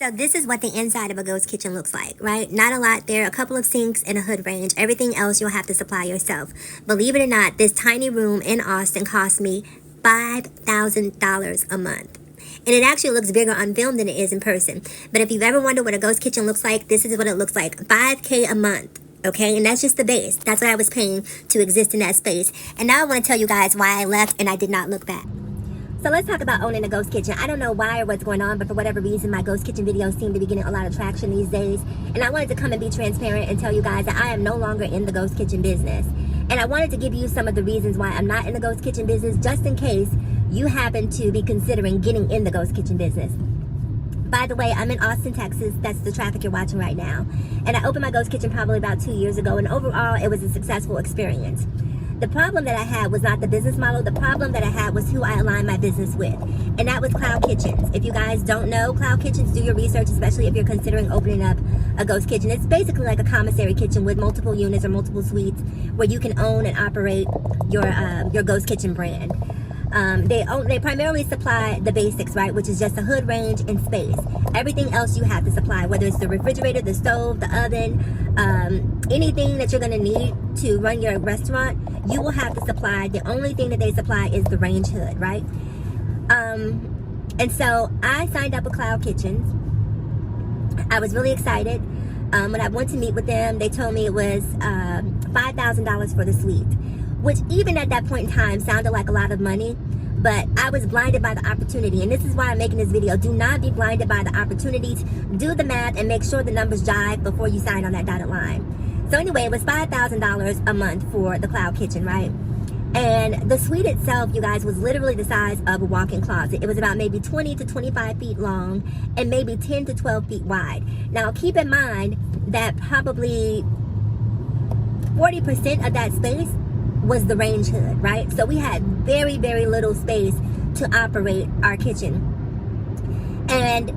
So this is what the inside of a ghost kitchen looks like, right? Not a lot there, a couple of sinks and a hood range. Everything else you'll have to supply yourself. Believe it or not, this tiny room in Austin cost me $5,000 a month. And it actually looks bigger on film than it is in person. But if you've ever wondered what a ghost kitchen looks like, this is what it looks like. $5K a month. Okay, and that's just the base. That's what I was paying to exist in that space. And now I want to tell you guys why I left and I did not look back. So let's talk about owning a ghost kitchen. I don't know why or what's going on, but for whatever reason, my ghost kitchen videos seem to be getting a lot of traction these days. And I wanted to come and be transparent and tell you guys that I am no longer in the ghost kitchen business. And I wanted to give you some of the reasons why I'm not in the ghost kitchen business, just in case you happen to be considering getting in the ghost kitchen business. By the way, I'm in Austin, Texas. That's the traffic you're watching right now. And I opened my ghost kitchen probably about 2 years ago, and overall, it was a successful experience. The problem that I had was not the business model. The problem that I had was who I aligned my business with. And that was Cloud Kitchens. If you guys don't know Cloud Kitchens, do your research, especially if you're considering opening up a ghost kitchen. It's basically like a commissary kitchen with multiple units or multiple suites where you can own and operate your ghost kitchen brand. They primarily supply the basics, right, which is just a hood range and space. Everything else you have to supply, whether it's the refrigerator, the stove, the oven, anything that you're going to need to run your restaurant, you will have to supply. The only thing that they supply is the range hood, right? And so I signed up with Cloud Kitchens. I was really excited. When I went to meet with them, they told me it was $5,000 for the suite, which even at that point in time sounded like a lot of money, but I was blinded by the opportunity. And this is why I'm making this video. Do not be blinded by the opportunities. Do the math and make sure the numbers jive before you sign on that dotted line. So anyway, it was $5,000 a month for the Cloud Kitchen, right? And the suite itself, you guys, was literally the size of a walk-in closet. It was about maybe 20 to 25 feet long and maybe 10 to 12 feet wide. Now, keep in mind that probably 40% of that space was the range hood, right? So we had very, very little space to operate our kitchen. And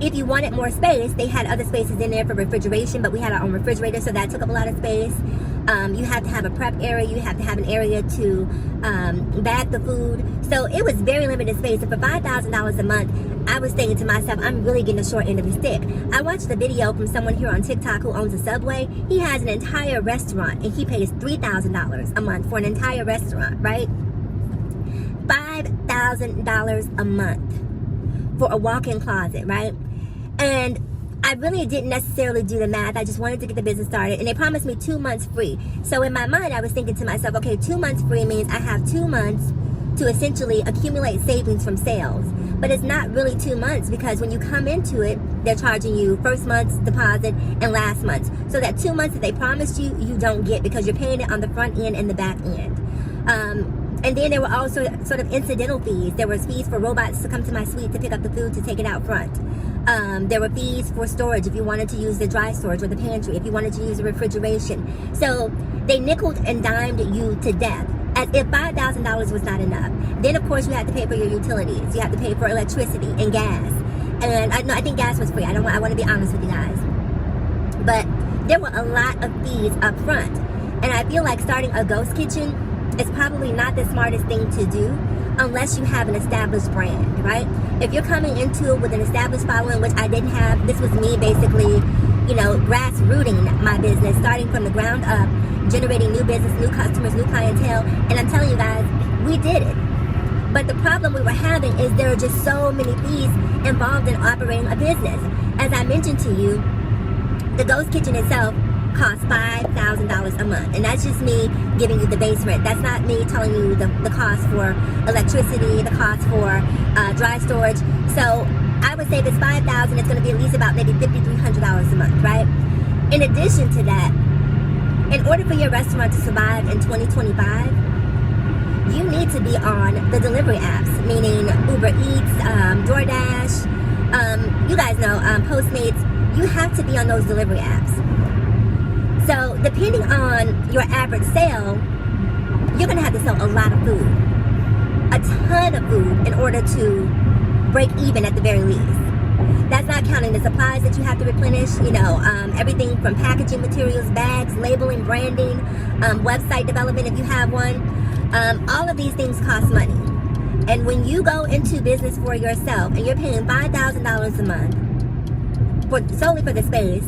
if you wanted more space, they had other spaces in there for refrigeration, but we had our own refrigerator, so that took up a lot of space. You have to have a prep area. You have to have an area to bag the food. So it was very limited space. And for $5,000 a month, I was thinking to myself, I'm really getting the short end of the stick. I watched a video from someone here on TikTok who owns a Subway. He has an entire restaurant, and he pays $3,000 a month for an entire restaurant, right? $5,000 a month for a walk-in closet, right? And I really didn't necessarily do the math. I just wanted to get the business started. And they promised me 2 months free. So in my mind, I was thinking to myself, okay, 2 months free means I have 2 months to essentially accumulate savings from sales. But it's not really 2 months, because when you come into it, they're charging you first month's deposit and last month's. So that 2 months that they promised you, you don't get, because you're paying it on the front end and the back end. And then there were also sort of incidental fees. There was fees for robots to come to my suite to pick up the food to take it out front. There were fees for storage if you wanted to use the dry storage or the pantry, if you wanted to use the refrigeration. So they nickeled and dimed you to death, as if $5,000 was not enough. Then of course you have to pay for your utilities. You have to pay for electricity and gas. And I think gas was free. I want to be honest with you guys. But there were a lot of fees up front. And I feel like starting a ghost kitchen is probably not the smartest thing to do unless you have an established brand, right? If you're coming into it with an established following, which I didn't have, this was me basically, grassrooting my business, starting from the ground up, generating new business, new customers, new clientele. And I'm telling you guys, we did it. But the problem we were having is there are just so many fees involved in operating a business. As I mentioned to you, the ghost kitchen itself costs $5,000 a month, and that's just me giving you the base rent. That's not me telling you the cost for electricity, the cost for dry storage. So I would say if it's $5,000, it's going to be at least about maybe $5,300 a month, right? In addition to that, in order for your restaurant to survive in 2025, you need to be on the delivery apps, meaning Uber Eats, DoorDash, you guys know, Postmates. You have to be on those delivery apps. So depending on your average sale, you're going to have to sell a lot of food, a ton of food, in order to break even at the very least. That's not counting the supplies that you have to replenish, everything from packaging materials, bags, labeling, branding, website development if you have one. All of these things cost money. And when you go into business for yourself and you're paying $5,000 a month, solely for the space,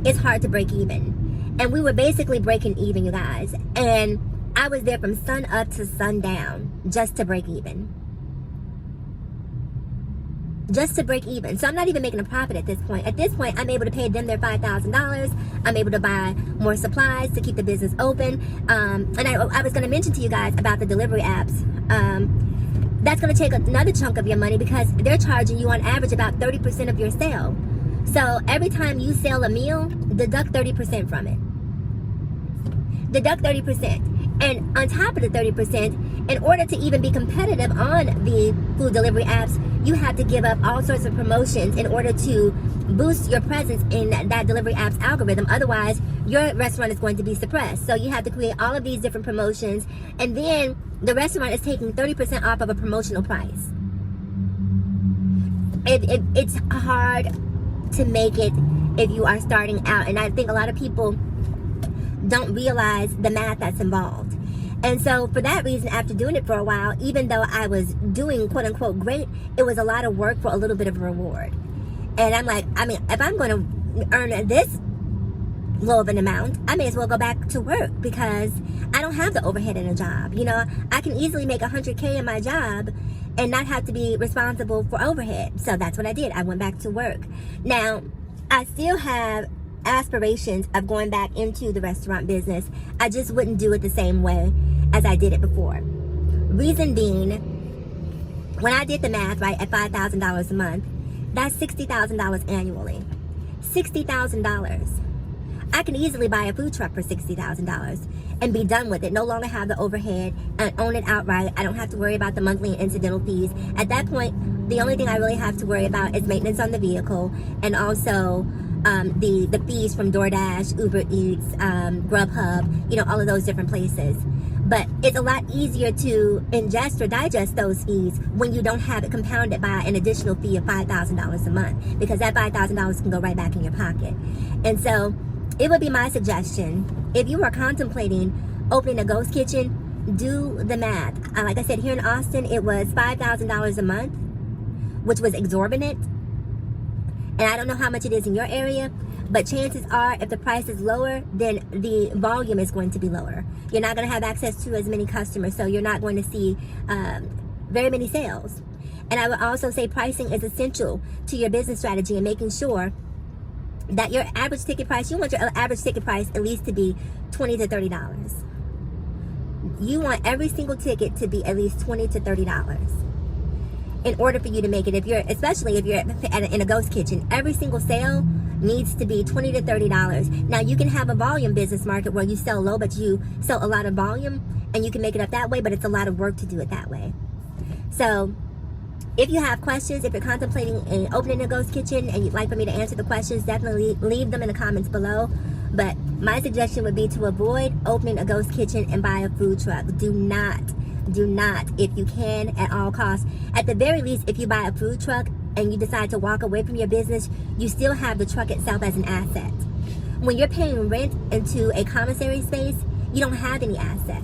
it's hard to break even. And we were basically breaking even, you guys. And I was there from sun up to sundown just to break even. Just to break even. So I'm not even making a profit at this point. At this point, I'm able to pay them their $5,000. I'm able to buy more supplies to keep the business open. And I was going to mention to you guys about the delivery apps. That's going to take another chunk of your money because they're charging you on average about 30% of your sale. So every time you sell a meal, deduct 30% from it. Deduct 30%. And on top of the 30%, in order to even be competitive on the food delivery apps, you have to give up all sorts of promotions in order to boost your presence in that delivery app's algorithm. Otherwise, your restaurant is going to be suppressed. So you have to create all of these different promotions, and then the restaurant is taking 30% off of a promotional price. It's hard to make it if you are starting out, and I think a lot of people don't realize the math that's involved. And so for that reason, after doing it for a while, even though I was doing quote unquote great, it was a lot of work for a little bit of a reward. And I'm like, I mean, if I'm going to earn this low of an amount, I may as well go back to work because I don't have the overhead in a job. You know, I can easily make $100K in my job and not have to be responsible for overhead. So that's what I did. I went back to work. Now, I still have aspirations of going back into the restaurant business. I just wouldn't do it the same way as I did it before. Reason being, when I did the math, right, at $5,000 a month, that's $60,000 annually. $60,000. I can easily buy a food truck for $60,000 and be done with it. No longer have the overhead and own it outright. I don't have to worry about the monthly and incidental fees. At that point, the only thing I really have to worry about is maintenance on the vehicle and also the fees from DoorDash, Uber Eats, Grubhub, you know, all of those different places. But it's a lot easier to ingest or digest those fees when you don't have it compounded by an additional fee of $5,000 a month, because that $5,000 can go right back in your pocket. And so it would be my suggestion, if you are contemplating opening a ghost kitchen, do the math. Like I said, here in Austin, it was $5,000 a month, which was exorbitant. And I don't know how much it is in your area, but chances are if the price is lower, then the volume is going to be lower. You're not going to have access to as many customers, so you're not going to see very many sales. And I would also say pricing is essential to your business strategy and making sure that your average ticket price, you want your average ticket price at least to be $20 to $30. You want every single ticket to be at least $20 to $30. In order for you to make it, especially if you're in a ghost kitchen, every single sale needs to be $20 to $30. Now, you can have a volume business market where you sell low, but you sell a lot of volume, and you can make it up that way, but it's a lot of work to do it that way. So, if you have questions, if you're contemplating opening a ghost kitchen and you'd like for me to answer the questions, definitely leave them in the comments below. But my suggestion would be to avoid opening a ghost kitchen and buy a food truck. Do not, if you can, at all costs. At the very least, if you buy a food truck and you decide to walk away from your business, you still have the truck itself as an asset. When you're paying rent into a commissary space, you don't have any asset.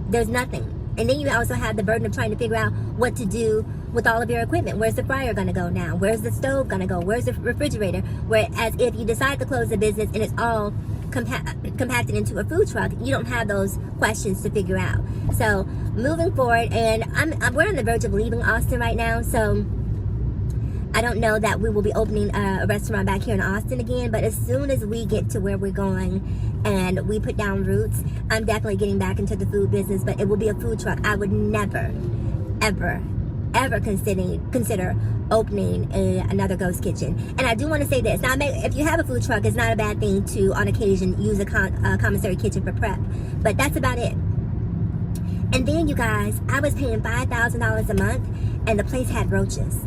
There's nothing. And then you also have the burden of trying to figure out what to do with all of your equipment. Where's the fryer going to go now? Where's the stove going to go? Where's the refrigerator? Whereas if you decide to close the business and it's all compacted into a food truck, you don't have those questions to figure out. So moving forward, and we're on the verge of leaving Austin right now, so I don't know that we will be opening a restaurant back here in Austin again, but as soon as we get to where we're going and we put down roots, I'm definitely getting back into the food business, but it will be a food truck. I would never, ever consider opening another ghost kitchen. And I do want to say this. Now, if you have a food truck, it's not a bad thing to, on occasion, use a commissary kitchen for prep. But that's about it. And then, you guys, I was paying $5,000 a month, and the place had roaches.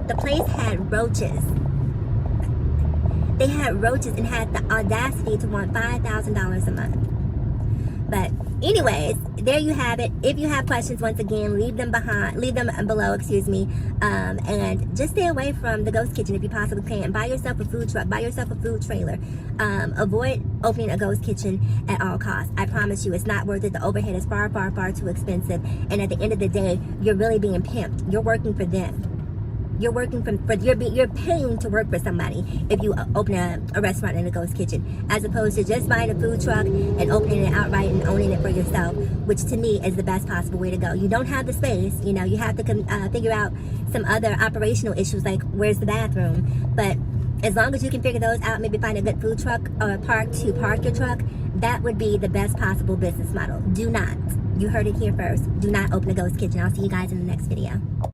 The place had roaches. They had roaches and had the audacity to want $5,000 a month. But anyways, there you have it. If you have questions, once again, leave them below, and just stay away from the ghost kitchen if you possibly can. Buy yourself a food truck, buy yourself a food trailer. Avoid opening a ghost kitchen at all costs. I promise you, it's not worth it. The overhead is far, far, far too expensive. And at the end of the day, you're really being pimped. You're working for them. You're working you're paying to work for somebody if you open a restaurant in a ghost kitchen, as opposed to just buying a food truck and opening it outright and owning it for yourself, which to me is the best possible way to go. You don't have the space, you know, you have to figure out some other operational issues like where's the bathroom, but as long as you can figure those out, maybe find a good food truck or a park to park your truck, that would be the best possible business model. Do not, you heard it here first, do not open a ghost kitchen. I'll see you guys in the next video.